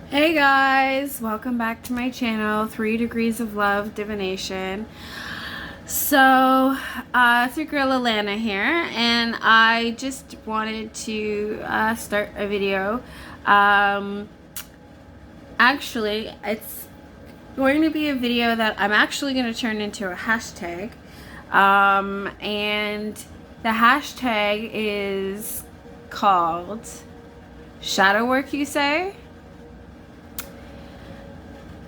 Hey guys, welcome back to my channel, 3 Degrees of Love Divination. So, it's your girl Alana here, and I just wanted to start a video. Actually, it's going to be a video that I'm actually going to turn into a hashtag. And the hashtag is called Shadow Work, you say?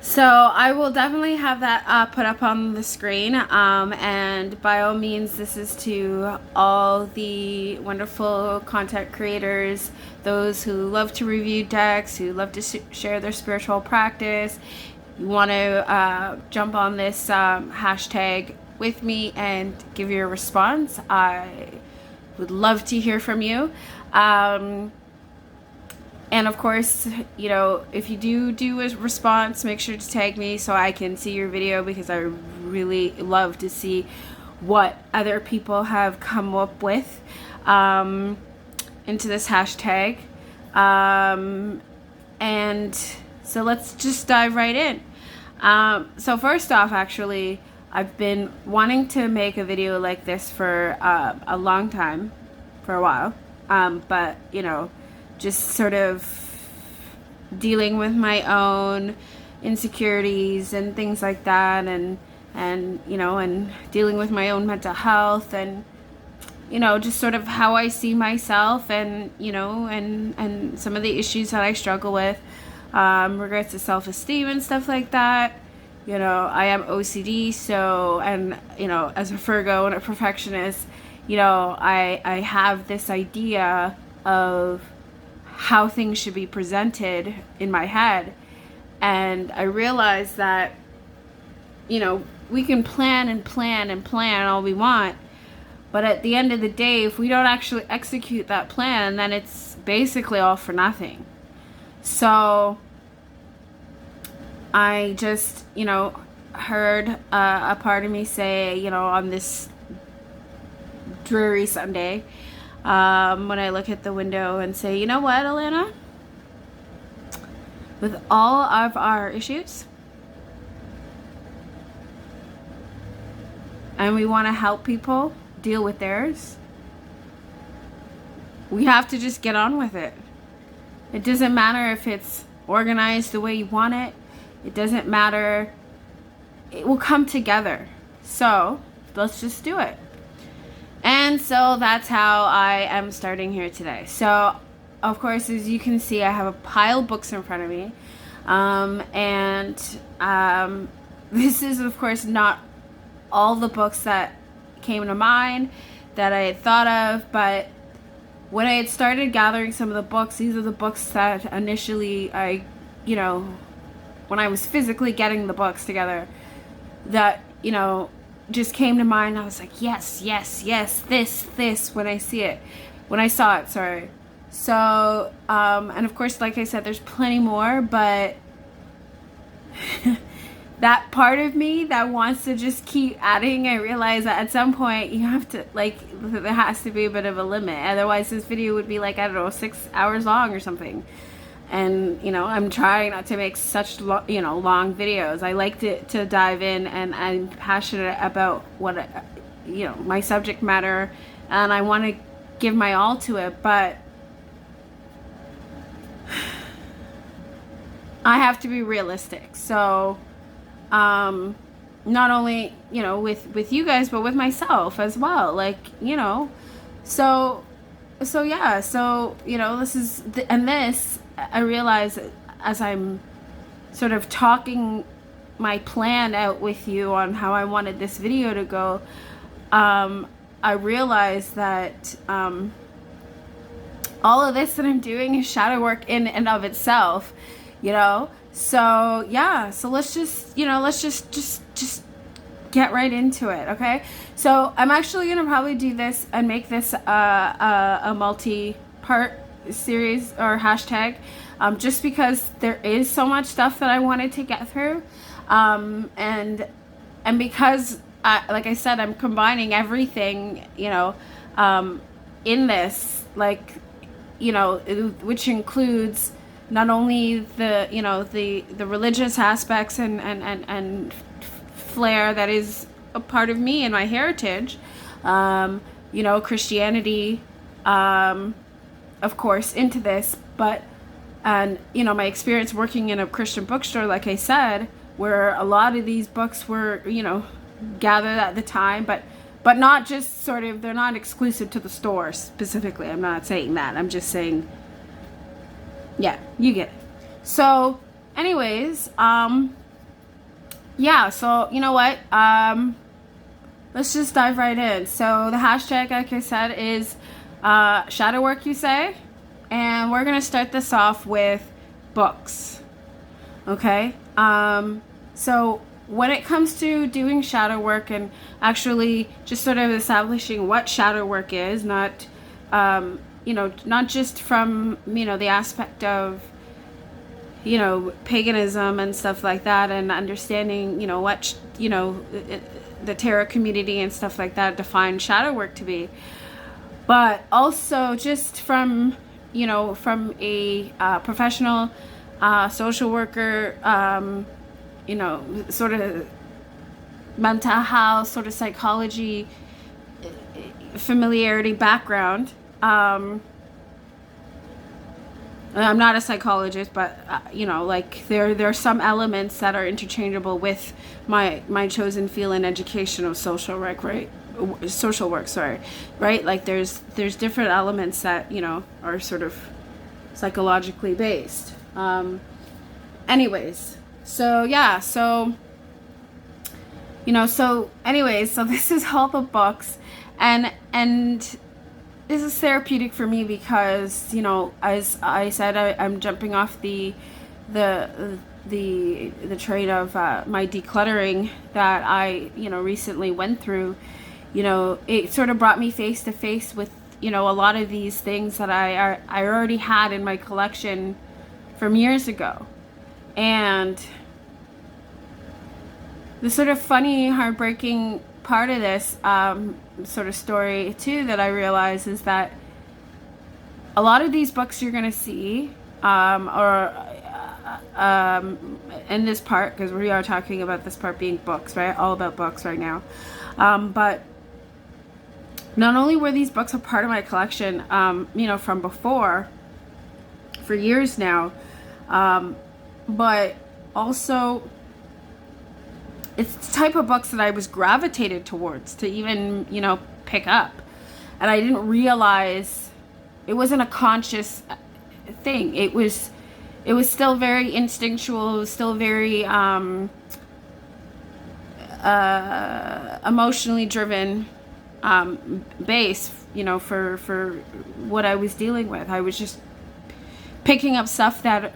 So I will definitely have that put up on the screen, and by all means, this is to all the wonderful content creators, those who love to review decks, who love to share their spiritual practice. You want to jump on this hashtag with me and give your response. I would love to hear from you. And of course, you know, if you do a response, make sure to tag me so I can see your video, because I really love to see what other people have come up with into this hashtag. And so let's just dive right in. So first off, actually, I've been wanting to make a video like this for a long time, for a while, but you know, just sort of dealing with my own insecurities and things like that, and you know, and dealing with my own mental health, and you know, just sort of how I see myself, and you know, and some of the issues that I struggle with regards to self-esteem and stuff like that. You know, I am OCD, so, and you know, as a Virgo and a perfectionist, you know, I have this idea of how things should be presented in my head. And I realized that, you know, we can plan and plan and plan all we want, but at the end of the day, if we don't actually execute that plan, then it's basically all for nothing. So I just, you know, heard a part of me say, you know, on this dreary Sunday, when I look at the window and say, you know what, Alana? With all of our issues, and we want to help people deal with theirs, we have to just get on with it. It doesn't matter if it's organized the way you want it. It doesn't matter. It will come together. So let's just do it. And so that's how I am starting here today. So, of course, as you can see, I have a pile of books in front of me. This is, of course, not all the books that came to mind that I had thought of, but when I had started gathering some of the books, these are the books that initially you know, when I was physically getting the books together, that, you know, just came to mind. I was like, yes, yes, yes, this, when I saw it, sorry. So, and of course, like I said, there's plenty more, but that part of me that wants to just keep adding, I realize that at some point you have to, like, there has to be a bit of a limit. Otherwise, this video would be like, I don't know, 6 hours long or something. And, you know, I'm trying not to make such, you know, long videos. I like to dive in, and I'm passionate about what, you know, my subject matter, and I want to give my all to it, but I have to be realistic. So, not only, you know, with you guys, but with myself as well. Like, you know, so yeah, so, you know, this is, and this, I realize as I'm sort of talking my plan out with you on how I wanted this video to go, I realize that all of this that I'm doing is shadow work in and of itself, you know. So yeah, so let's just, you know, let's just get right into it, okay? So I'm actually gonna probably do this and make this a multi-part series or hashtag, just because there is so much stuff that I wanted to get through, and because like I said, I'm combining everything, you know, in this, like, you know, which includes not only the, you know, the religious aspects and flair that is a part of me and my heritage, you know, Christianity, of course, into this, but, and, you know, my experience working in a Christian bookstore, like I said, where a lot of these books were, you know, gathered at the time, but not just sort of, they're not exclusive to the store specifically. I'm not saying that. I'm just saying, yeah, you get it. So anyways, yeah, so you know what? Let's just dive right in. So the hashtag, like I said, is shadow work, you say? And we're going to start this off with books. Okay? So when it comes to doing shadow work and actually just sort of establishing what shadow work is, not, you know, not just from, you know, the aspect of, you know, paganism and stuff like that, and understanding, you know, what, you know, the tarot community and stuff like that define shadow work to be, but also just from, you know, from a professional social worker, you know, sort of mental health, sort of psychology, familiarity background. I'm not a psychologist, but you know, like there are some elements that are interchangeable with my chosen field in education of social work, right? Social work, sorry, right? Like there's different elements that, you know, are sort of psychologically based. Anyways, so yeah, so you know, so anyways, so this is all the books, and this is therapeutic for me because, you know, as I said, I'm jumping off the train of my decluttering that I, you know, recently went through. You know, it sort of brought me face to face with, you know, a lot of these things that I already had in my collection from years ago. And the sort of funny, heartbreaking part of this sort of story too that I realize is that a lot of these books you're going to see in this part, because we are talking about this part being books, right? All about books right now. But not only were these books a part of my collection, you know, from before, for years now, but also it's the type of books that I was gravitated towards to even, you know, pick up. And I didn't realize it wasn't a conscious thing. It was still very instinctual. It was still very emotionally driven base, you know, for what I was dealing with. I was just picking up stuff that,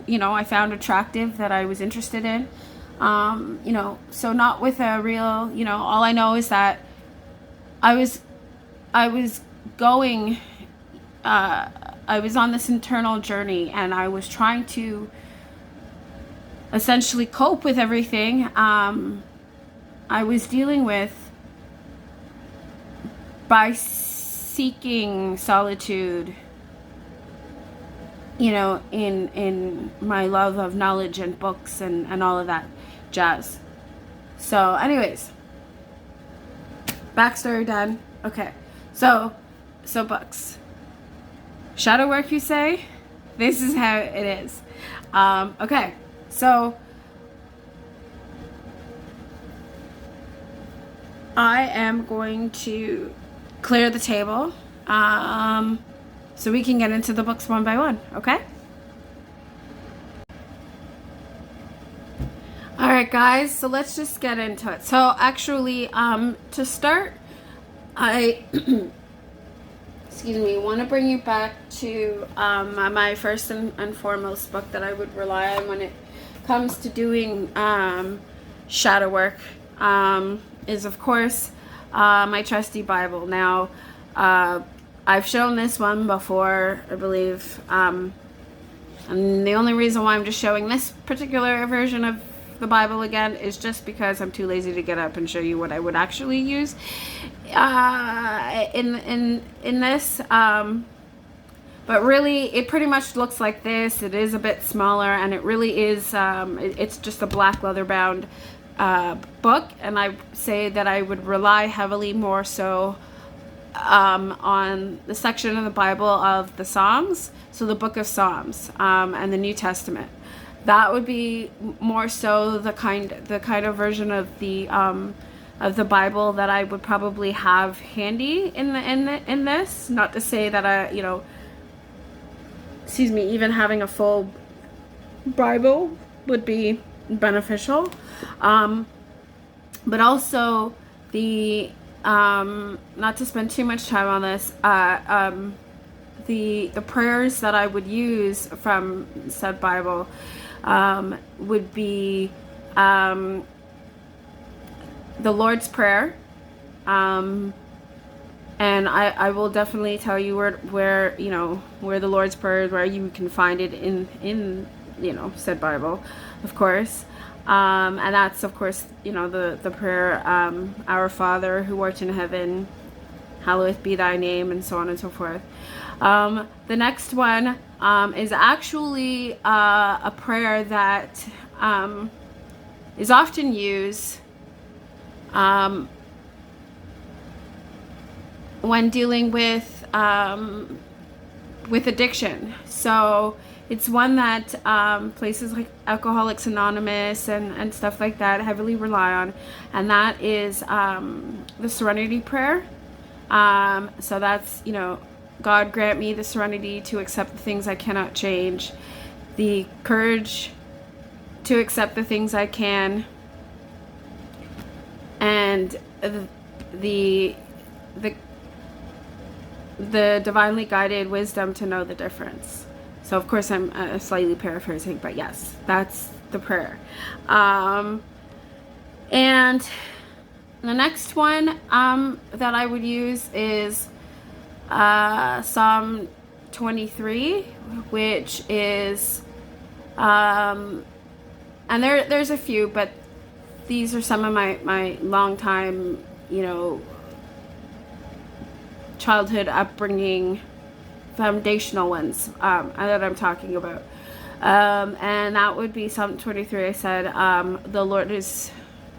you know, I found attractive, that I was interested in. You know, so not with a real, you know, all I know is that I was going, I was on this internal journey, and I was trying to essentially cope with everything I was dealing with by seeking solitude, you know, in my love of knowledge and books and all of that jazz. So anyways, backstory done. Okay, so books, shadow work, you say? This is how it is. Okay, so I am going to clear the table so we can get into the books one by one, okay? Alright guys, so let's just get into it. So actually, to start, I excuse me, want to bring you back to my first and foremost book that I would rely on when it comes to doing shadow work, is of course my trusty Bible. Now, I've shown this one before, I believe, and the only reason why I'm just showing this particular version of the Bible again is just because I'm too lazy to get up and show you what I would actually use in this. But really, it pretty much looks like this. It is a bit smaller, and it really is, it's just a black leather bound book. And I say that I would rely heavily more so on the section of the Bible of the Psalms, so the book of Psalms, and the New Testament. That would be more so the kind of version of the Bible that I would probably have handy in this. Not to say that I, even having a full Bible would be beneficial, but also the not to spend too much time on this, the prayers that I would use from said Bible would be the Lord's Prayer, and I will definitely tell you where the Lord's Prayer is, where you can find it in said Bible, of course. And that's, of course, the prayer, Our Father who art in heaven, hallowed be thy name, and so on and so forth. The next one is actually a prayer that is often used when dealing with addiction. So it's one that places like Alcoholics Anonymous and stuff like that heavily rely on, and that is the Serenity Prayer. So that's, God grant me the serenity to accept the things I cannot change, the courage to accept the things I can, and the divinely guided wisdom to know the difference. So of course I'm slightly paraphrasing, but yes, that's the prayer. And the next one that I would use is Psalm 23, which is and there's a few, but these are some of my long time childhood upbringing foundational ones that I'm talking about, and that would be Psalm 23. I said, the Lord is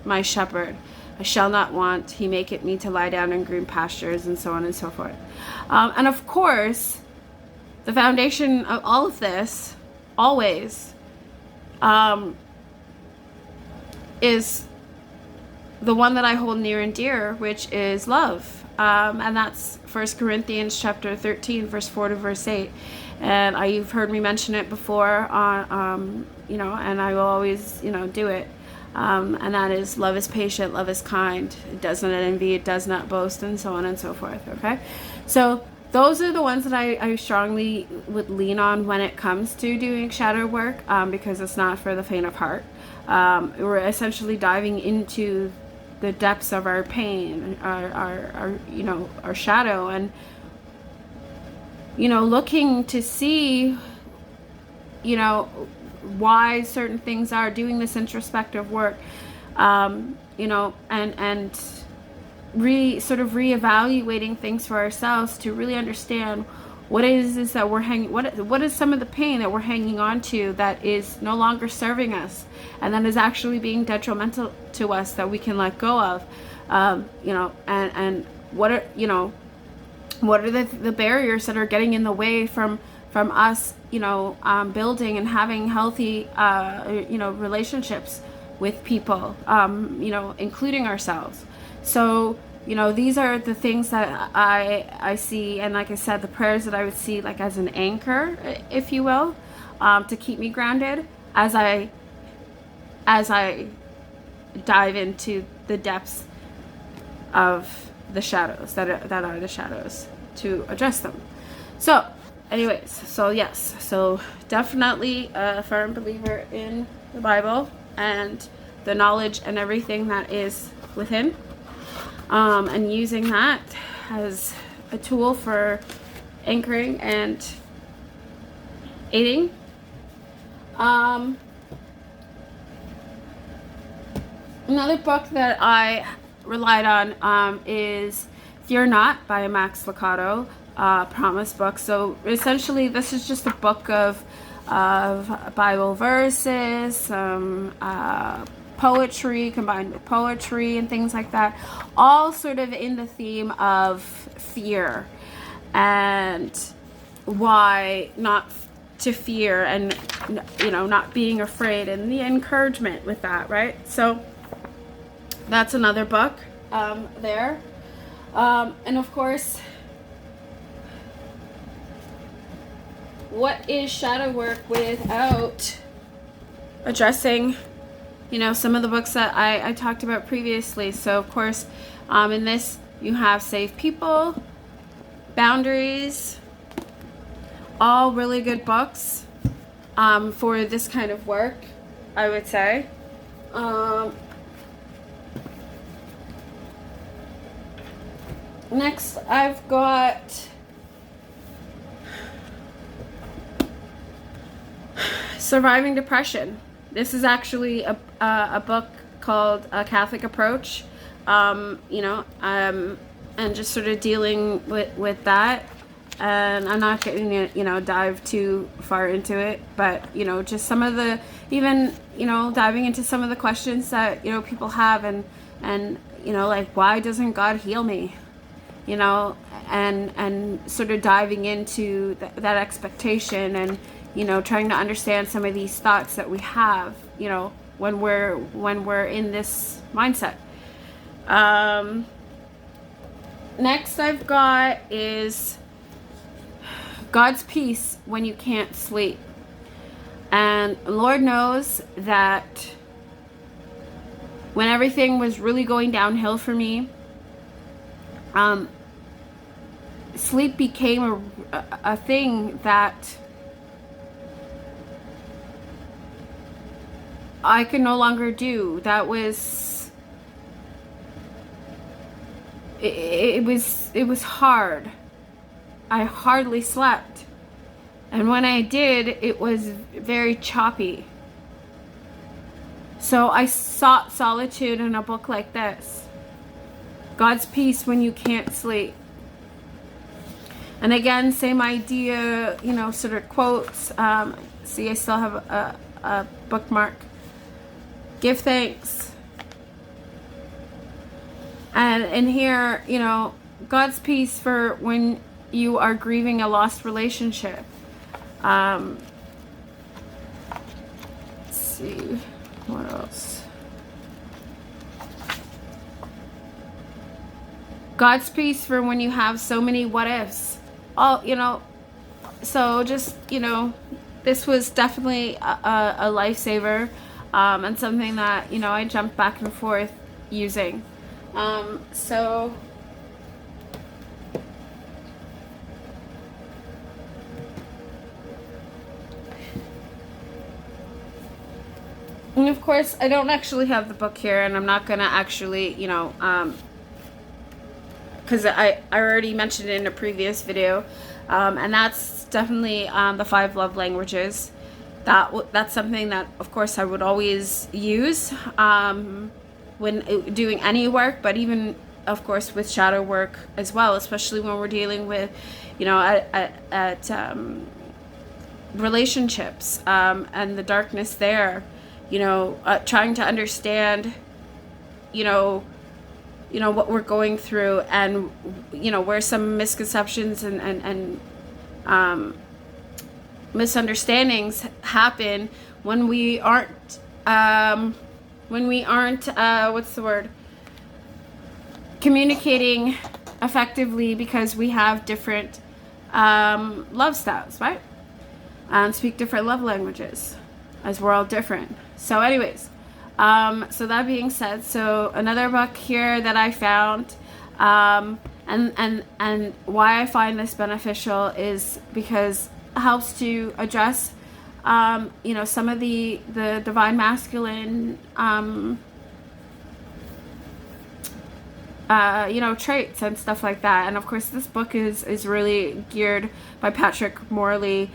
my shepherd, I shall not want, he maketh me to lie down in green pastures, and so on and so forth. And of course, the foundation of all of this always is the one that I hold near and dear, which is love. And that's 1 Corinthians chapter 13, verse 4 to verse 8. And you've heard me mention it before, and I will always, do it. And that is, love is patient, love is kind, it does not envy, it does not boast, and so on and so forth. Okay, so those are the ones that I strongly would lean on when it comes to doing shadow work, because it's not for the faint of heart. We're essentially diving into the depths of our pain, our shadow, and looking to see why certain things are, doing this introspective work, and reevaluating things for ourselves to really understand what is that we're hanging, what is some of the pain that we're hanging on to that is no longer serving us, and that is actually being detrimental to us, that we can let go of, and what are the barriers that are getting in the way from us, building and having healthy, relationships with people, including ourselves. So, these are the things that I see, and like I said, the prayers that I would see like as an anchor, if you will, to keep me grounded as I dive into the depths of the shadows that are the shadows, to address them. So anyways, so yes, so definitely a firm believer in the Bible and the knowledge and everything that is within, and using that as a tool for anchoring and aiding. Another book that I relied on is Fear Not by Max Lucado. promise book. So essentially, this is just a book of Bible verses, some poetry combined with poetry and things like that, all sort of in the theme of fear and why not to fear, and not being afraid, and the encouragement with that, right? So that's another book there. And of course, what is shadow work without addressing some of the books that I talked about previously? So of course, in this you have Save People, Boundaries, all really good books for this kind of work, I would say. Next, I've got Surviving Depression. This is actually a book called A Catholic Approach, and just sort of dealing with that. And I'm not going to dive too far into it, but just some of the, even diving into some of the questions that people have, and like, why doesn't God heal me, and sort of diving into that expectation, and trying to understand some of these thoughts that we have when we're in this mindset. Next I've got is God's Peace When You Can't Sleep. And Lord knows that when everything was really going downhill for me, sleep became a thing that I could no longer do. That was, it was hard. I hardly slept. And when I did, it was very choppy. So I sought solitude in a book like this. God's Peace When You Can't Sleep. And again, same idea, sort of quotes. See, I still have a bookmark. Give thanks. And in here, God's peace for when you are grieving a lost relationship. Let's see, what else? God's peace for when you have so many what ifs. So just, this was definitely a lifesaver, and something that, I jumped back and forth using. So and of course, I don't actually have the book here, and I'm not gonna actually, because I already mentioned it in a previous video, and that's definitely the 5 love languages. That's something that, of course, I would always use when doing any work, but even, of course, with shadow work as well, especially when we're dealing with, at relationships, and the darkness there, trying to understand, what we're going through, and, where some misconceptions and misunderstandings happen when we aren't, what's the word? Communicating effectively, because we have different love styles, right? And speak different love languages, as we're all different. So anyways, so that being said, so another book here that I found, and why I find this beneficial is because it helps to address some of the divine masculine traits and stuff like that. And of course, this book is really geared by Patrick Morley,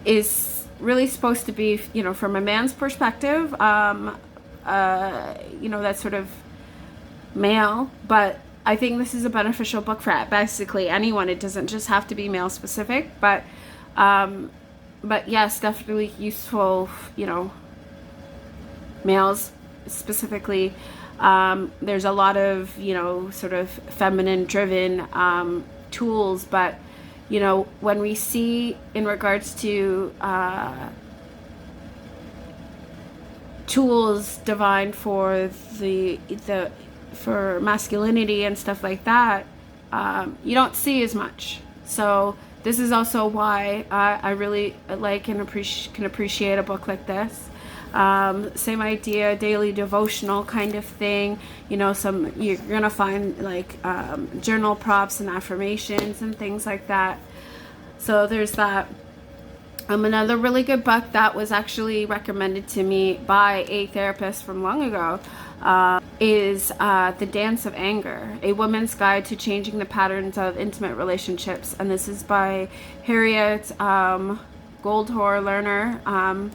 is really supposed to be, from a man's perspective, that sort of male, but I think this is a beneficial book for basically anyone. It doesn't just have to be male specific, but yes, definitely useful, males specifically. There's a lot of, sort of feminine driven tools, but when we see in regards to tools divine for for masculinity and stuff like that, you don't see as much. So this is also why I really like and can appreciate a book like this. Same idea, daily devotional kind of thing. You're gonna find like journal prompts and affirmations and things like that. So there's that. Another really good book that was actually recommended to me by a therapist from long ago is The Dance of Anger, A Woman's Guide to Changing the Patterns of Intimate Relationships. And this is by Harriet Goldhor Lerner.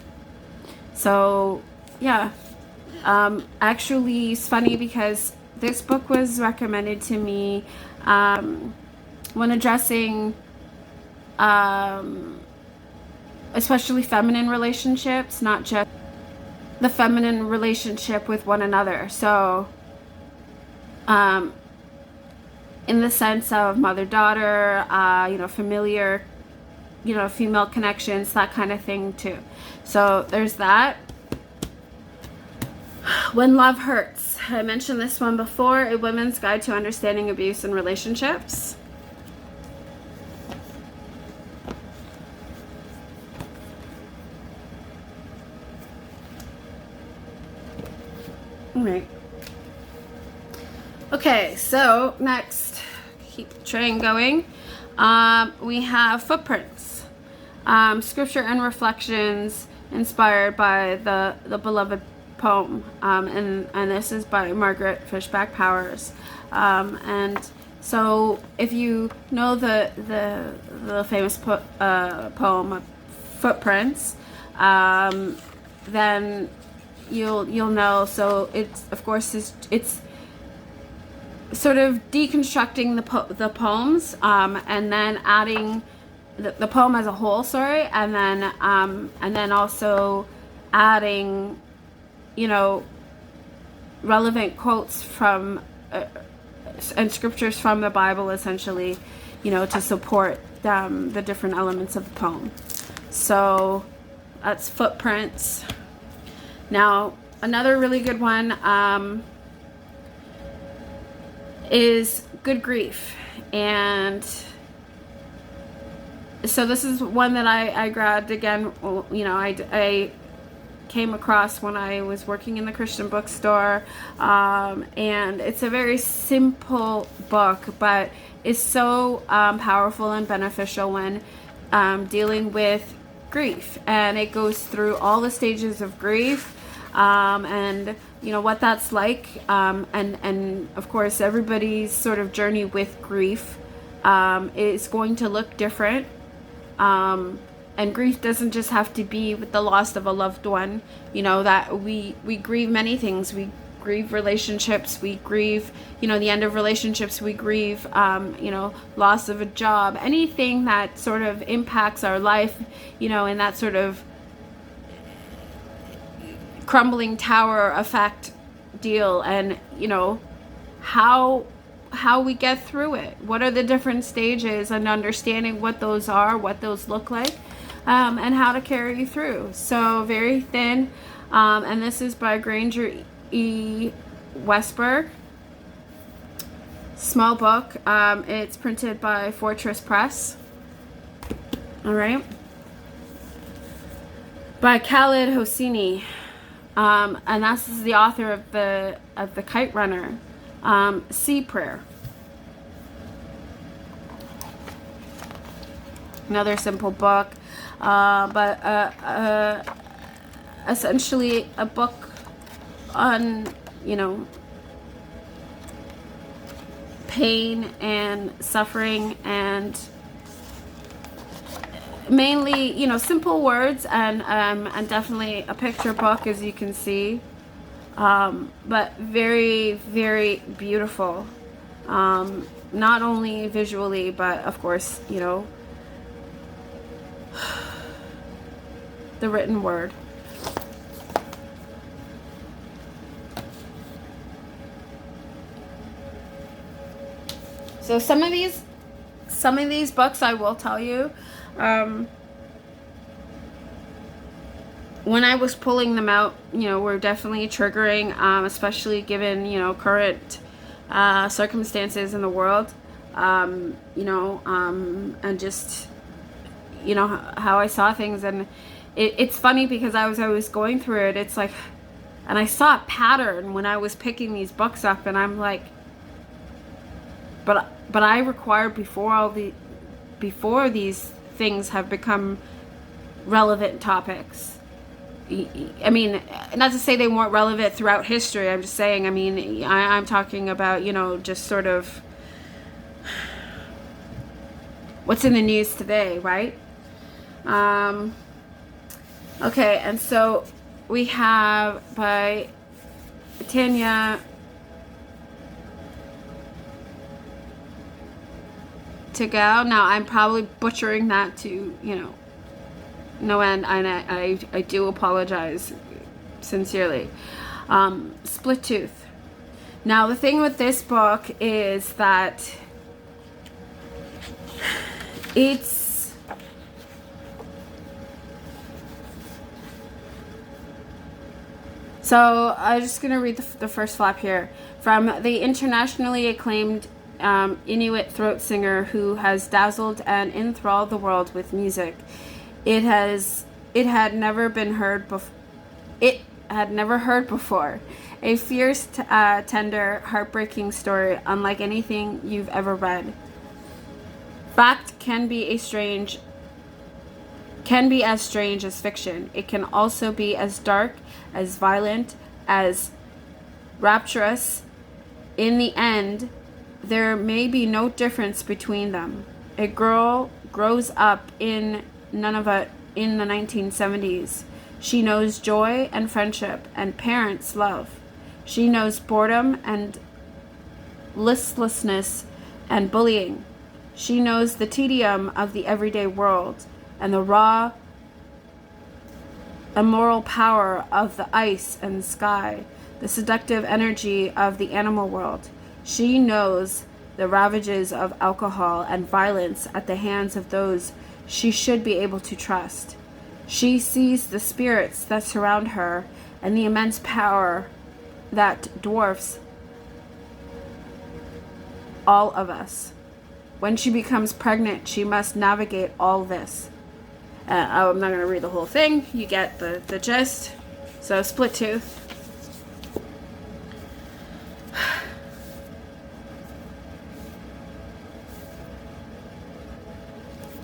So yeah, actually it's funny because this book was recommended to me when addressing especially feminine relationships, not just the feminine relationship with one another. So in the sense of mother-daughter, familiar, female connections, that kind of thing too. So there's that. When Love Hurts. I mentioned this one before, A Woman's Guide to Understanding Abuse in Relationships. All right. Okay, so next, keep the train going. We have Footprints, Scripture and Reflections inspired by the beloved poem, and this is by Margaret Fishback Powers. And so if you know the famous poem Footprints, then you'll know. So it's, of course, it's sort of deconstructing the poems, and then adding the poem as a whole, and then also adding relevant quotes from and scriptures from the Bible, essentially, to support the different elements of the poem. So that's Footprints. Now, another really good one is Good Grief. And so this is one that I grabbed again, I came across when I was working in the Christian bookstore, and it's a very simple book, but it's so powerful and beneficial when dealing with grief. And it goes through all the stages of grief, and what that's like, and of course everybody's sort of journey with grief is going to look different, and grief doesn't just have to be with the loss of a loved one. That we grieve many things. We grieve relationships, we grieve the end of relationships, we grieve loss of a job, anything that sort of impacts our life, in that sort of crumbling tower effect deal. And how we get through it, what are the different stages, and understanding what those are, what those look like, and how to carry you through. So very thin, and this is by Granger E. Westberg. Small book. It's printed by Fortress Press. All right. By Khaled Hosseini. And this is the author of the Kite Runner, Sea Prayer. Another simple book, but essentially a book on pain and suffering, and mainly simple words, and definitely a picture book, as you can see, but very, very beautiful. not only visually, but of course, you know, the written word. So some of these books, I will tell you, when I was pulling them out, you know, were definitely triggering, especially given, you know, current circumstances in the world, you know, and just, you know, how I saw things. And it's funny because I was going through it. It's like, and I saw a pattern when I was picking these books up, and I'm like, but I required before these things have become relevant topics. I mean, not to say they weren't relevant throughout history. I'm just saying, I mean, I'm talking about, you know, just sort of what's in the news today, right? Okay, and so we have by Tanya Tegal. Now, I'm probably butchering that to, you know, no end, and I do apologize sincerely. Split Tooth. Now, the thing with this book is that it's so I'm just gonna read the first flap here. From the internationally acclaimed Inuit throat singer who has dazzled and enthralled the world with music. It had never heard before. A fierce, tender, heartbreaking story unlike anything you've ever read. Fact can be as strange as fiction. It can also be as dark, as violent, as rapturous. In the end, there may be no difference between them. A girl grows up in Nunavut in the 1970s. She knows joy and friendship and parents' love. She knows boredom and listlessness and bullying. She knows the tedium of the everyday world and the raw, immoral power of the ice and sky, the seductive energy of the animal world. She knows the ravages of alcohol and violence at the hands of those she should be able to trust. She sees the spirits that surround her and the immense power that dwarfs all of us. When she becomes pregnant, she must navigate all this. I'm not going to read the whole thing. You get the gist. So, Split Tooth.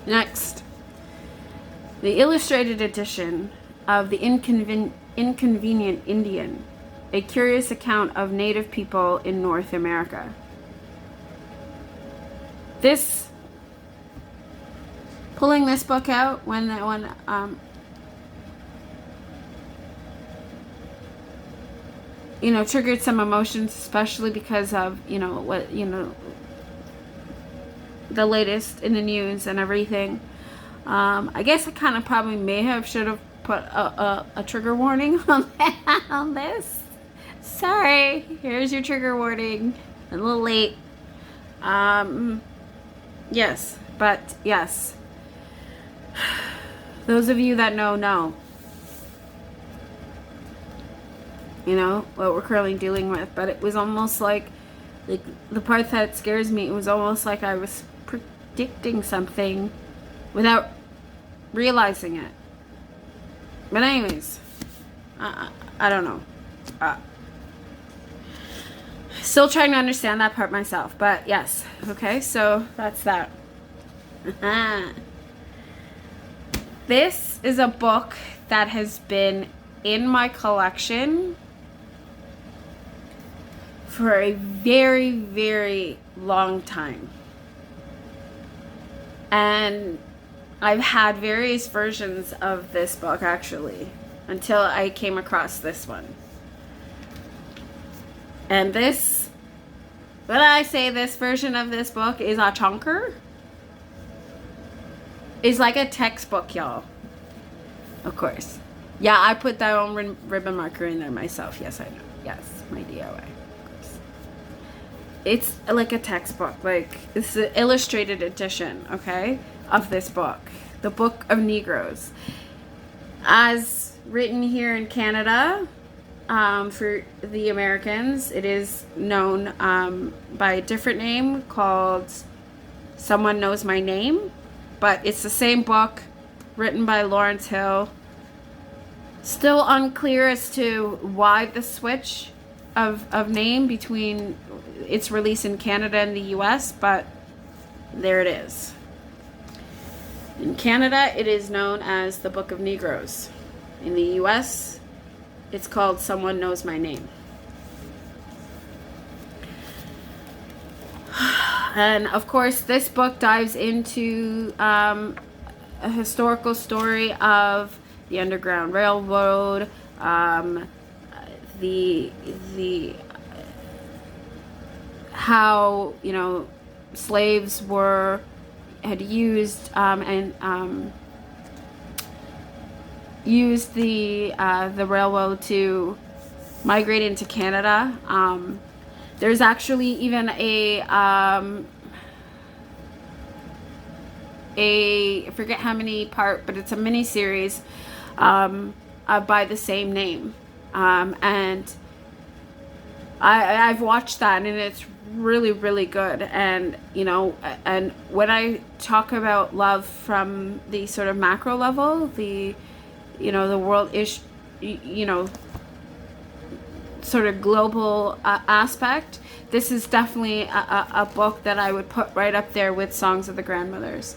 Next, the illustrated edition of The Inconvenient Indian, a curious account of Native people in North America. Pulling this book out when you know, triggered some emotions, especially because of, you know, what, you know, the latest in the news and everything. I guess I kind of probably should have put a trigger warning on this. Sorry, here's your trigger warning. A little late. Yes, but yes. Those of you that know. You know what we're currently dealing with, but it was almost like the part that scares me. It was almost like I was predicting something without realizing it. But anyways, I don't know. Still trying to understand that part myself, but yes. Okay, so that's that. This is a book that has been in my collection for a very, very long time. And I've had various versions of this book, actually, until I came across this one. And this But I say this version of this book is a chunker. It's like a textbook, y'all. Of course. Yeah, I put that own ribbon marker in there myself. Yes, I know. Yes, my DIY. Of course. It's like a textbook. Like, it's an illustrated edition, okay, of this book. The Book of Negroes. As written here in Canada, for the Americans, it is known by a different name called Someone Knows My Name. But it's the same book, written by Lawrence Hill. Still unclear as to why the switch of name between its release in Canada and the US, but there it is. In Canada, it is known as the Book of Negroes. In the US, it's called Someone Knows My Name. And of course, this book dives into a historical story of the Underground Railroad, the how, you know, slaves had used used the railroad to migrate into Canada. There's actually even I forget how many part, but it's a mini series by the same name, and I've watched that, and it's really, really good. And you know, and when I talk about love from the sort of macro level, the world is, you know, sort of global aspect, this is definitely a book that I would put right up there with Songs of the Grandmothers.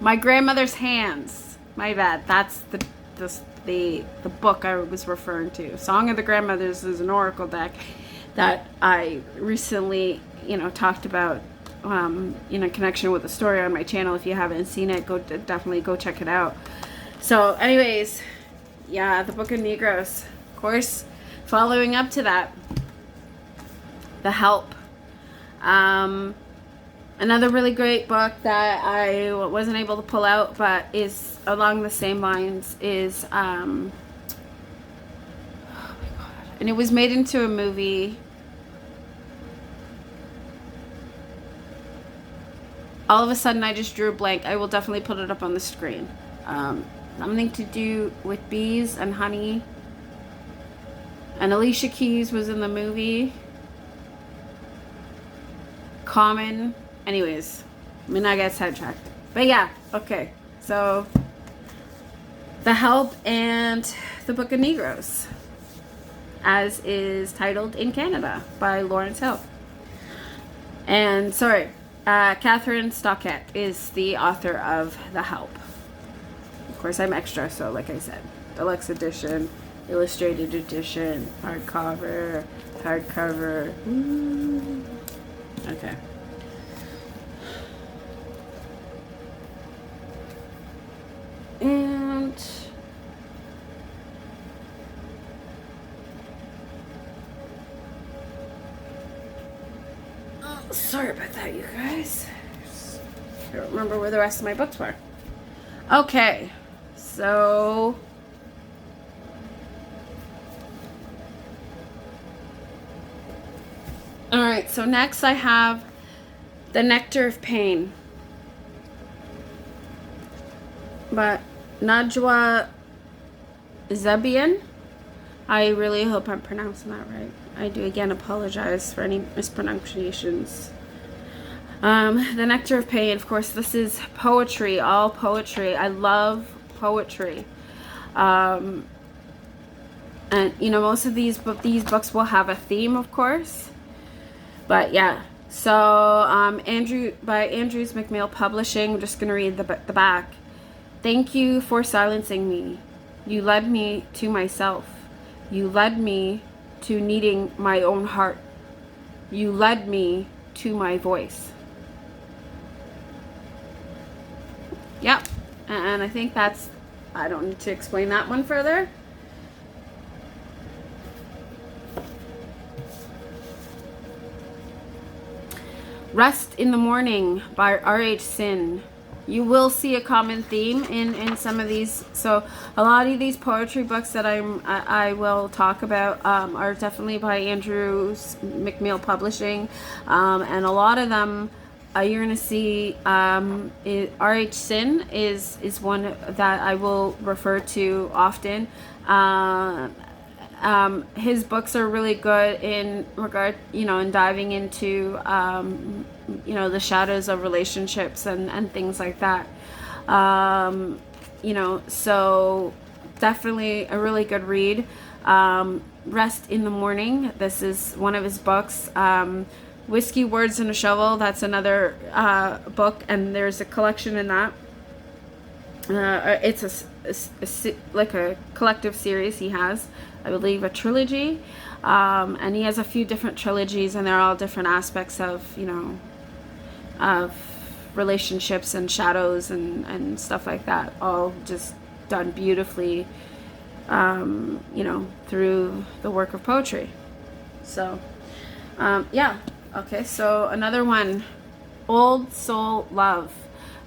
My Grandmother's Hands. My bad. That's the book I was referring to. Song of the Grandmothers is an oracle deck that I recently, you know, talked about in connection with the story on my channel. If you haven't seen it, definitely go check it out. So anyways, yeah, the Book of Negroes. Of course, following up to that, The Help. Another really great book that I wasn't able to pull out, but is along the same lines, is oh my god, and it was made into a movie. All of a sudden I just drew a blank. I will definitely put it up on the screen. Something to do with bees and honey. And Alicia Keys was in the movie. Common. Anyways, I mean, I got sidetracked. But yeah, okay. So, The Help and the Book of Negroes, as is titled in Canada by Lawrence Hill. And, sorry, Catherine Stockett is the author of The Help. Of course, I'm extra, so like I said, deluxe edition, illustrated edition, hardcover. Okay. And oh, sorry about that, you guys. I don't remember where the rest of my books were. Okay, so all right, so next I have The Nectar of Pain, but Najwa Zebian. I really hope I'm pronouncing that right. I do again apologize for any mispronunciations. The Nectar of Pain, of course, this is poetry, all poetry. I love poetry. And you know, most of these books will have a theme, of course. But yeah. So by Andrews McMill Publishing, I'm just gonna read the back. Thank you for silencing me. You led me to myself. You led me to needing my own heart. You led me to my voice. Yep. And I think that's, I don't need to explain that one further. Rest in the Morning by R.H. Sin. You will see a common theme in some of these. So a lot of these poetry books that I will talk about are definitely by Andrew McMeel Publishing, and a lot of them you're gonna see R.H. Sin is one that I will refer to often. His books are really good in regard, in diving into, the shadows of relationships and things like that. So definitely a really good read. Rest in the Morning. This is one of his books. Whiskey, Words, and a Shovel. That's another book, and there's a collection in that. It's like a collective series he has, I believe a trilogy, and he has a few different trilogies, and they're all different aspects of of relationships and shadows and stuff like that, all just done beautifully through the work of poetry. So okay, so another one, Old Soul Love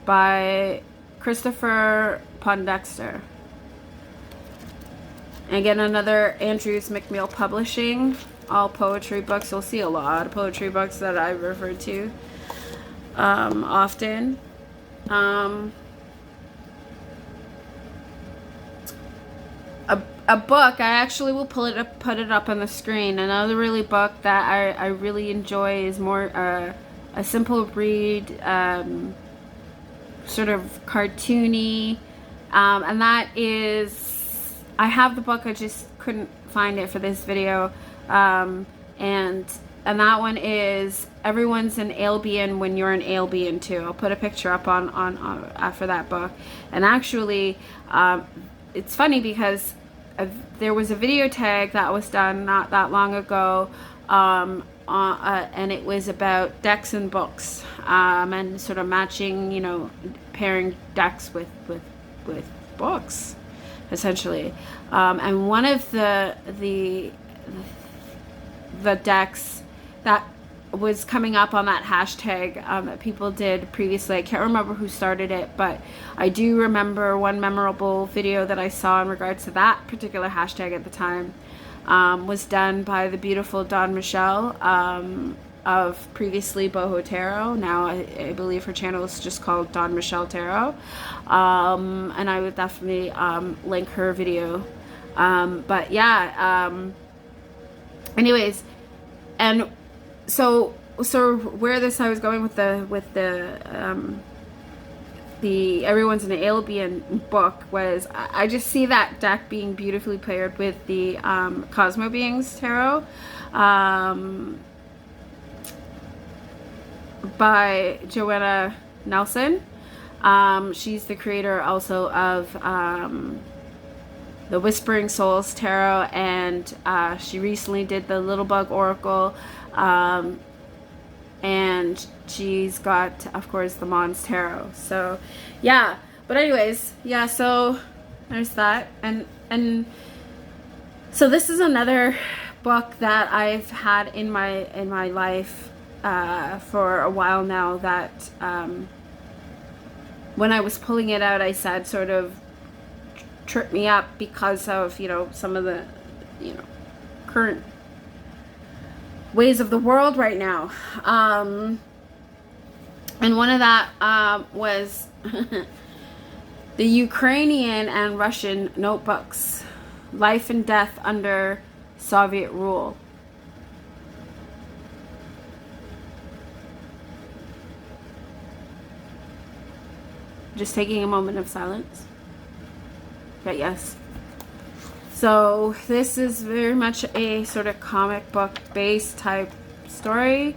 by Christopher Pondexter. Again, another Andrews McMeel Publishing, all poetry books. You'll see a lot of poetry books that I refer to often. A book, I actually will put it up on the screen. Another really book that I really enjoy is more a simple read, sort of cartoony, and that is, I have the book, I just couldn't find it for this video, and that one is Everyone's an Alien When You're an Alien Too. I'll put a picture up on after that book. And actually, it's funny because there was a video tag that was done not that long ago, and it was about decks and books, and sort of matching, pairing decks with books, essentially. And one of the decks that was coming up on that hashtag that people did previously, I can't remember who started it, but I do remember one memorable video that I saw in regards to that particular hashtag at the time, was done by the beautiful Dawn Michelle, of previously Boho Tarot. Now I believe her channel is just called Dawn Michelle Tarot, and I would definitely link her video. But yeah, anyways, and so where I was going with the Everyone's an Alien book was, I just see that deck being beautifully paired with the Cosmo Beings Tarot, by Joanna Nelson. She's the creator also of the Whispering Souls Tarot, and she recently did the Little Bug Oracle, and she's got, of course, the Mons Tarot. So yeah, but anyways, yeah, so there's that, and so this is another book that I've had in my life for a while now, that when I was pulling it out, I said sort of tripped me up because of some of the current ways of the world right now, and one of that was the Ukrainian and Russian notebooks, Life and Death Under Soviet Rule. Just taking a moment of silence. But yes. So this is very much a sort of comic book based type story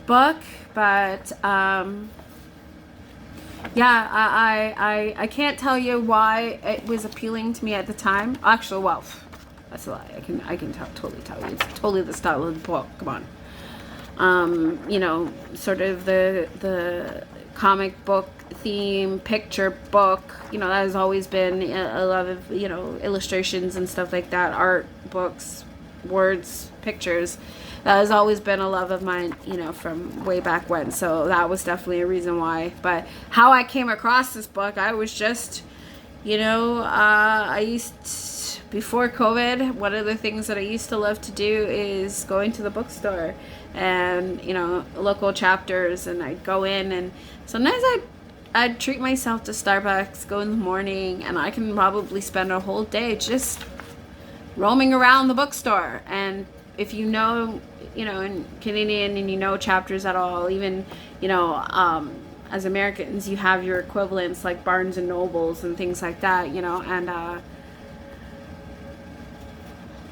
book, but yeah, I can't tell you why it was appealing to me at the time. Actually, well, that's a lie. I can totally tell you. It's totally the style of the book. Come on. Sort of the comic book theme, picture book, that has always been a lot of, illustrations and stuff like that, art books, words, pictures. that has always been a love of mine, you know, from way back when. So that was definitely a reason why. But how I came across this book, I was just, you know, before COVID, one of the things that I used to love to do is going to the bookstore and, you know, local chapters, and I'd go in, and sometimes I'd treat myself to Starbucks, go in the morning, and I can probably spend a whole day just roaming around the bookstore. And if you know, you know, in Canadian and you know chapters at all, even, you know, as Americans, you have your equivalents like Barnes and Nobles and things like that, you know, and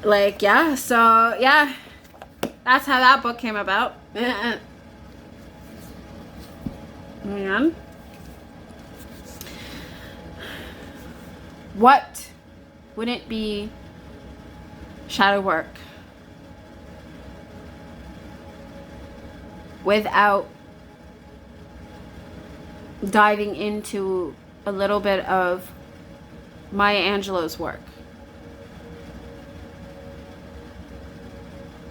like, yeah, so yeah, that's how that book came about. And what wouldn't be shadow work without diving into a little bit of Maya Angelou's work?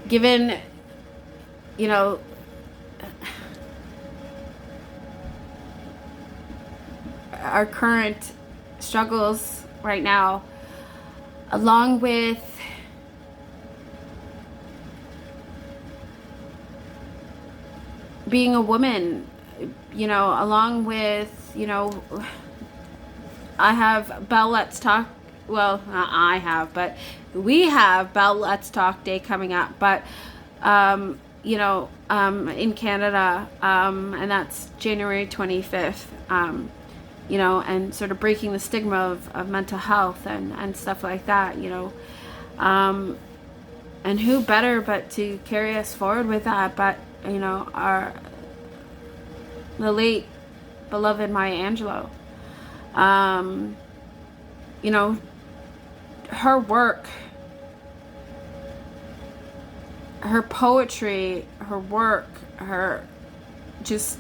Given, you know, our current struggles right now, along with being a woman, you know, along with, you know, I have Bell Let's Talk, well, not I have, but we have Bell Let's Talk Day coming up, but, you know, in Canada, and that's January 25th, you know, and sort of breaking the stigma of mental health and stuff like that, you know, and who better but to carry us forward with that, but, you know, the late beloved Maya Angelou. You know, her work, her poetry, her work, her just,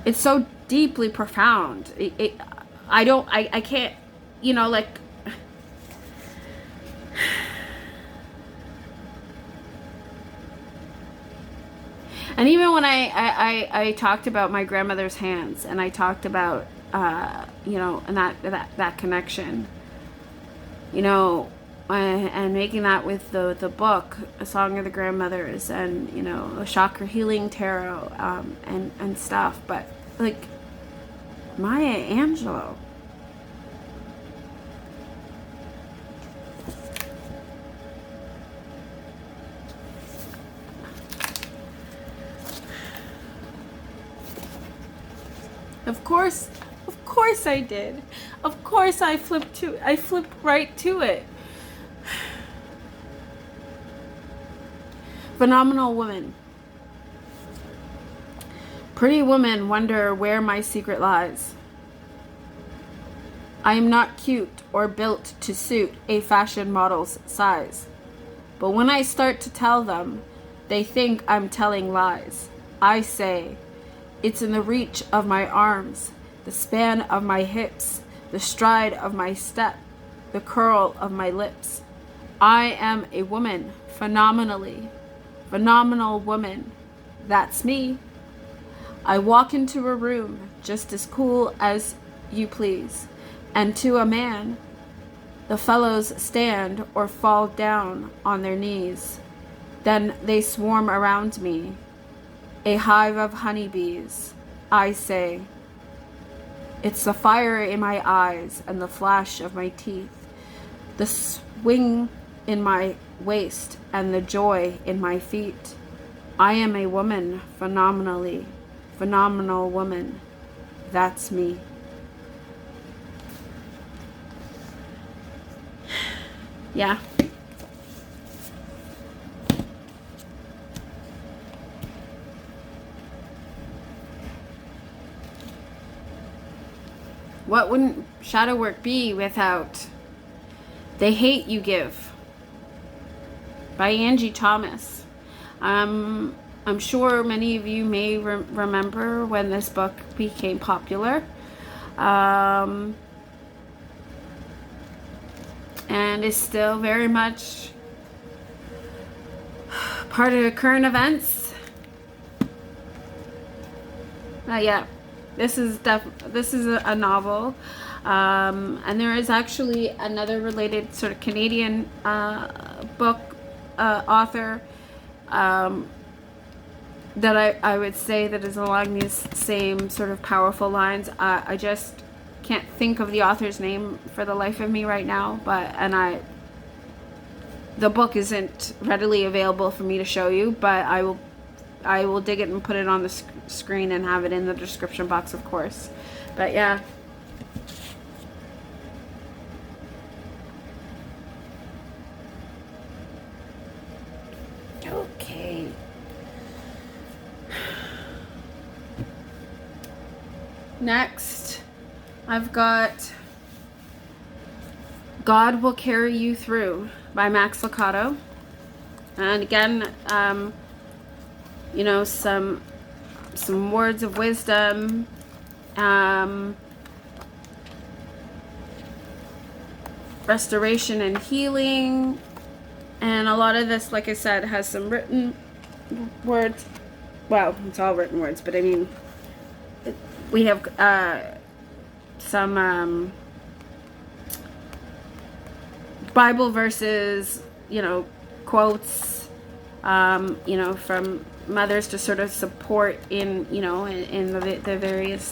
it's so deeply profound. I can't, you know, like, and even when I talked about my grandmother's hands, and I talked about, you know, and that connection, you know, and making that with the book, A Song of the Grandmothers, and, you know, the Chakra Healing Tarot, and stuff. But, like, Maya Angelou, Of course I did. Of course I flipped right to it. Phenomenal woman. Pretty women wonder where my secret lies. I am not cute or built to suit a fashion model's size. But when I start to tell them, they think I'm telling lies. I say, it's in the reach of my arms, the span of my hips, the stride of my step, the curl of my lips. I am a woman, phenomenal woman. That's me. I walk into a room just as cool as you please, and to a man, the fellows stand or fall down on their knees. Then they swarm around me, a hive of honeybees. I say, it's the fire in my eyes and the flash of my teeth, the swing in my waist and the joy in my feet. I am a woman, phenomenal woman. That's me. Yeah. What wouldn't shadow work be without The Hate You Give by Angie Thomas? I'm sure many of you may remember when this book became popular. And is still very much part of current events. Yeah, this is a novel, and there is actually another related sort of Canadian book author that I would say that is along these same sort of powerful lines. I just can't think of the author's name for the life of me right now, the book isn't readily available for me to show you, but I will dig it and put it on the screen and have it in the description box, of course. But yeah. Okay. Next, I've got God Will Carry You Through by Max Lucado. And again, you know, some words of wisdom, restoration and healing, and a lot of this, like I said, has some written words. Well, it's all written words, but I mean, we have some Bible verses, you know, quotes, you know, from mothers to sort of support in, you know, in the various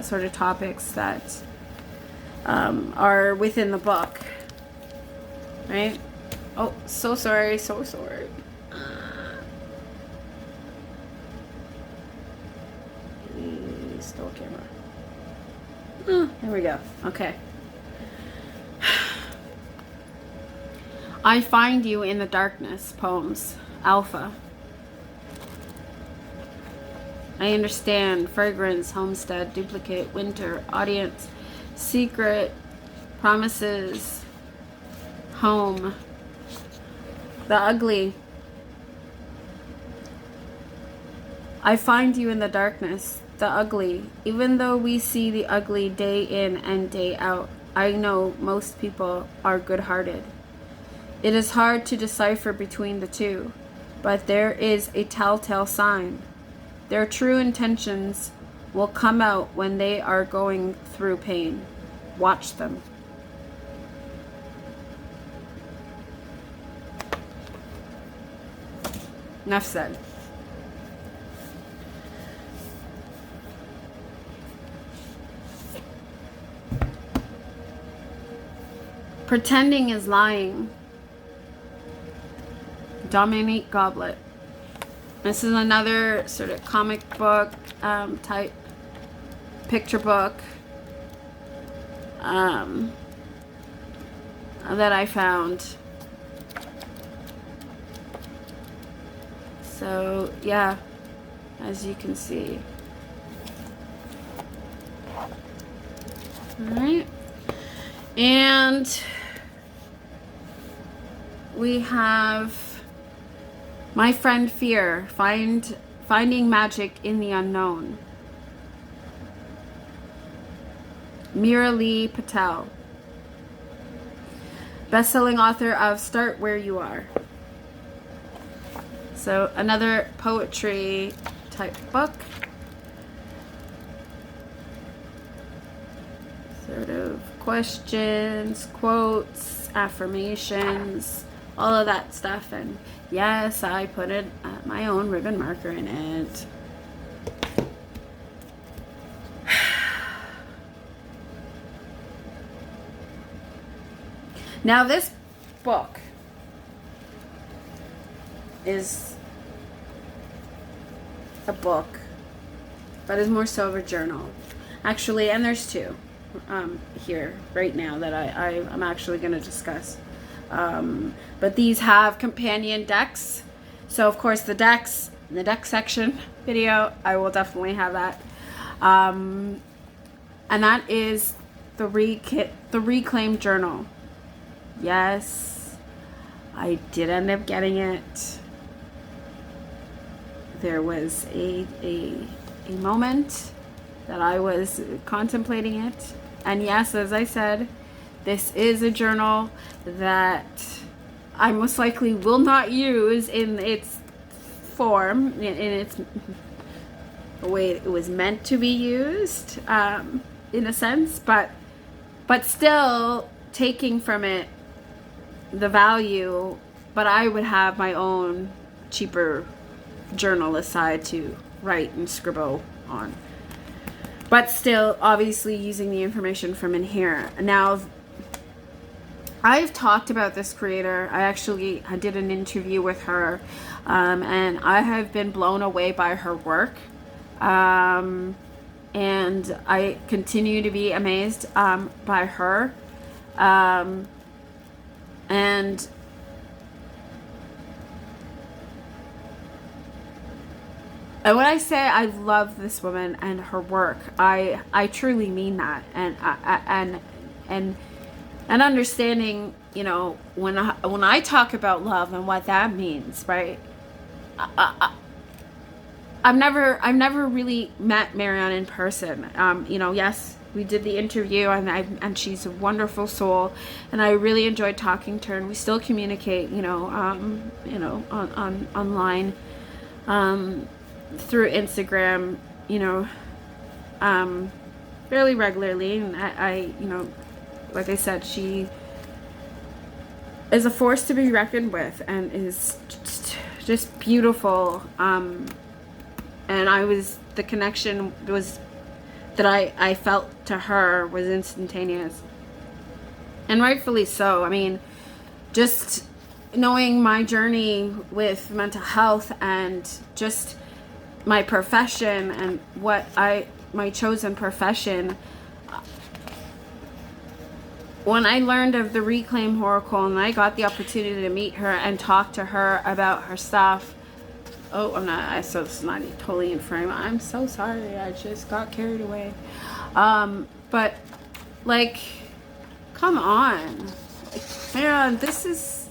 sort of topics that are within the book, right? Oh, so sorry, so sorry. Still camera. Oh, there we go. Okay. I Find You in the Darkness, poems, Alpha. I Understand, Fragrance, Homestead, Duplicate, Winter, Audience, Secret, Promises, Home, The Ugly. I find you in the darkness, the ugly. Even though we see the ugly day in and day out, I know most people are good-hearted. It is hard to decipher between the two, but there is a telltale sign. Their true intentions will come out when they are going through pain. Watch them. Enough said. Pretending is Lying. Dominique Goblet. This is another sort of comic book type picture book that I found. So yeah, as you can see. All right, and we have My Friend Fear, Finding Magic in the Unknown. Mira Lee Patel, best-selling author of Start Where You Are. So another poetry type book. Sort of questions, quotes, affirmations, all of that stuff. And yes, I put my own ribbon marker in it. Now this book is a book, but is more so of a journal. Actually, and there's two here right now that I'm actually going to discuss. But these have companion decks. So of course the decks, in the deck section video, I will definitely have that. And that is the Reclaim Journal. Yes, I did end up getting it. There was a moment that I was contemplating it. And yes, as I said, this is a journal that I most likely will not use in its form, in its the way it was meant to be used, in a sense, but still taking from it the value. But I would have my own cheaper journalist side to write and scribble on, but still obviously using the information from in here. Now, I've talked about this creator. I did an interview with her, and I have been blown away by her work, and I continue to be amazed by her, and when I say I love this woman and her work, I truly mean that, and understanding, you know, when I talk about love and what that means, right? I've never really met Marianne in person. You know, yes, we did the interview, and she's a wonderful soul, and I really enjoyed talking to her, and we still communicate, you know, on online, through Instagram, you know, fairly regularly. And I, you know, like I said, she is a force to be reckoned with, and is just beautiful. And the connection was that I felt to her was instantaneous, and rightfully so. I mean, just knowing my journey with mental health and just my profession and my chosen profession. When I learned of the Reclaim Oracle and I got the opportunity to meet her and talk to her about her stuff. Oh, so it's not totally in frame. I'm so sorry. I just got carried away. But like, come on. Man, this is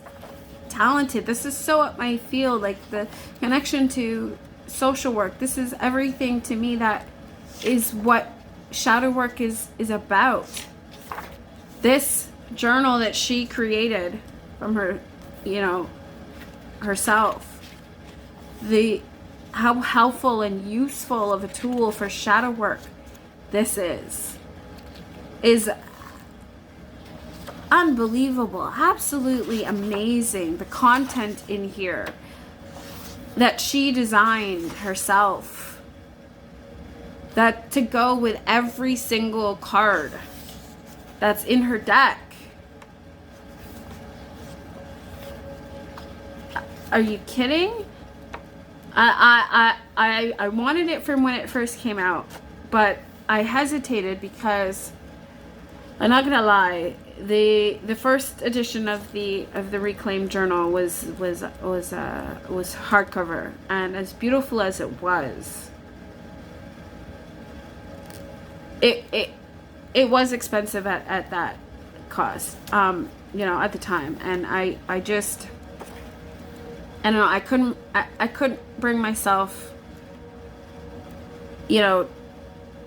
talented. This is so up my field. Like the connection to social work. This is everything to me. That is what shadow work is about. This journal that she created from her, you know, herself, how helpful and useful of a tool for shadow work this is unbelievable, absolutely amazing. The content in here that she designed herself, that to go with every single card that's in her deck. Are you kidding? I wanted it from when it first came out, but I hesitated because I'm not gonna lie, the first edition of the Reclaim Journal was hardcover, and as beautiful as it was, it was expensive at that cost, you know, at the time. And I don't know, I couldn't bring myself, you know,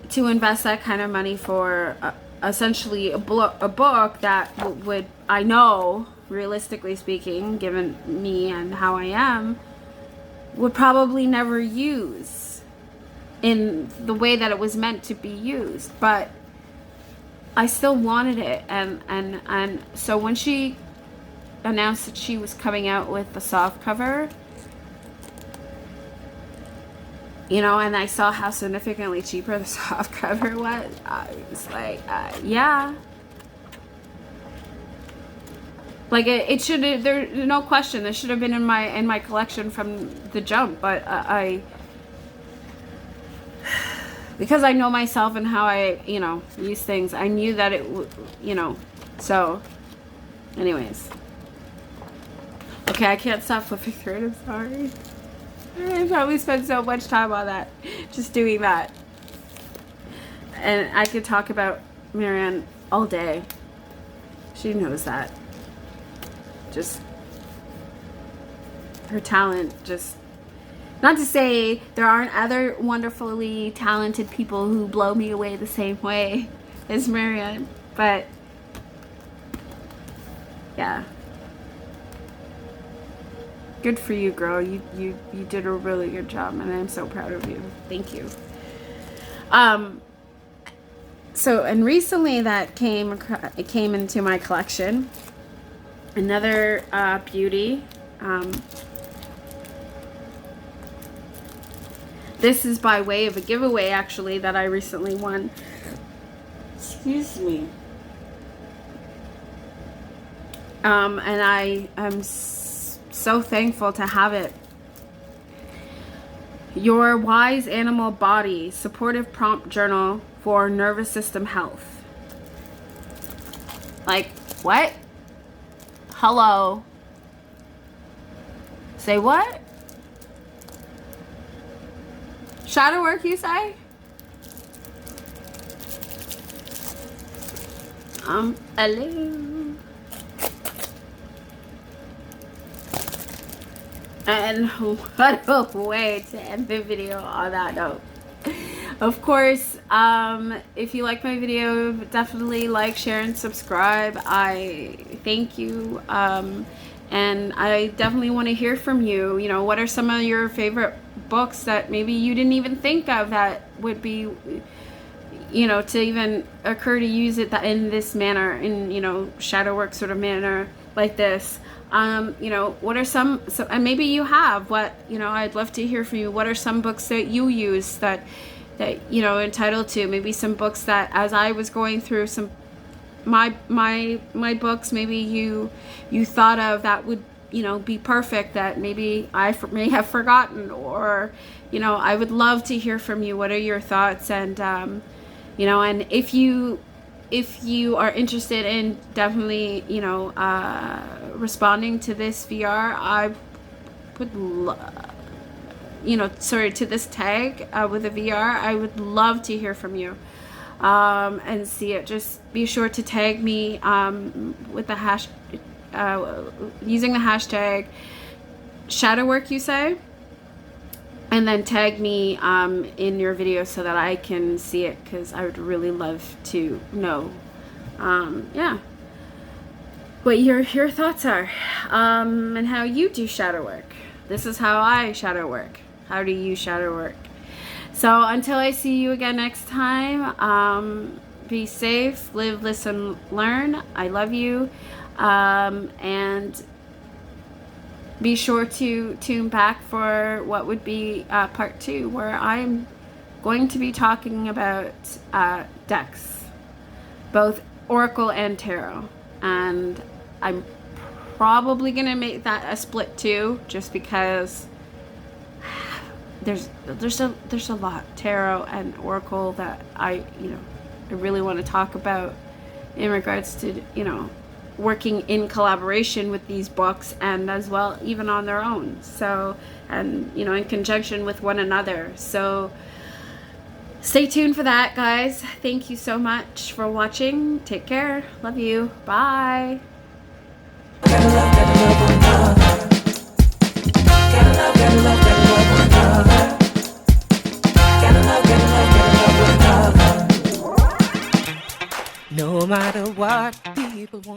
to invest that kind of money for essentially a book that would, I know, realistically speaking, given me and how I am, would probably never use in the way that it was meant to be used. But I still wanted it, and so when she announced that she was coming out with the soft cover, you know, and I saw how significantly cheaper the soft cover was, I was like, yeah. Like it should have, there's no question, this should have been in my collection from the jump, but because I know myself and how I, you know, use things, I knew that it would, you know, so anyways. Okay, I can't stop flipping through it, I'm sorry. I probably spent so much time on that, just doing that. And I could talk about Marianne all day. She knows that. Just her talent, just, not to say there aren't other wonderfully talented people who blow me away the same way as Marianne, but yeah. good for you, girl. You did a really good job, and I'm so proud of you. Thank you. So, and recently that came into my collection. Another beauty. This is by way of a giveaway, actually, that I recently won. Excuse me. And I am so thankful to have it. Your Wise Animal Body Supportive Prompt Journal for Nervous System Health. Like, what? Hello. Say what? Shadow work, you say? Hello. And what a way to end the video on that note. Of course, if you like my video, definitely like, share, and subscribe. I thank you. And I definitely want to hear from you. You know, what are some of your favorite books that maybe you didn't even think of that would be, you know, to even occur to use it in this manner, in, you know, shadow work sort of manner like this. You know, what are some, and maybe you have, what, you know, I'd love to hear from you. What are some books that you use that you know, entitled to? Maybe some books that, as I was going through some my books, maybe you thought of that would, you know, be perfect, that maybe I may have forgotten, or, you know, I would love to hear from you. What are your thoughts? And you know, and if you are interested in definitely, you know, responding to this VR, I would you know, sorry, to this tag with a VR, I would love to hear from you and see it. Just be sure to tag me with the hash using the hashtag shadowwork, you say, and then tag me in your video so that I can see it, because I would really love to know yeah, what your thoughts are, and how you do shadow work. This is how I shadow work. How do you shadow work? So until I see you again next time, be safe, live, listen, learn. I love you. And be sure to tune back for what would be part 2, where I'm going to be talking about decks, both Oracle and Tarot. And I'm probably gonna make that a split too, just because there's a lot, Tarot and Oracle, that I really want to talk about in regards to, you know, working in collaboration with these books, and as well even on their own, so, and, you know, in conjunction with one another. So stay tuned for that, guys. Thank you so much for watching. Take care. Love you. Bye. Gotta love one another. Gotta love one another. Gotta love one another. No matter what people want.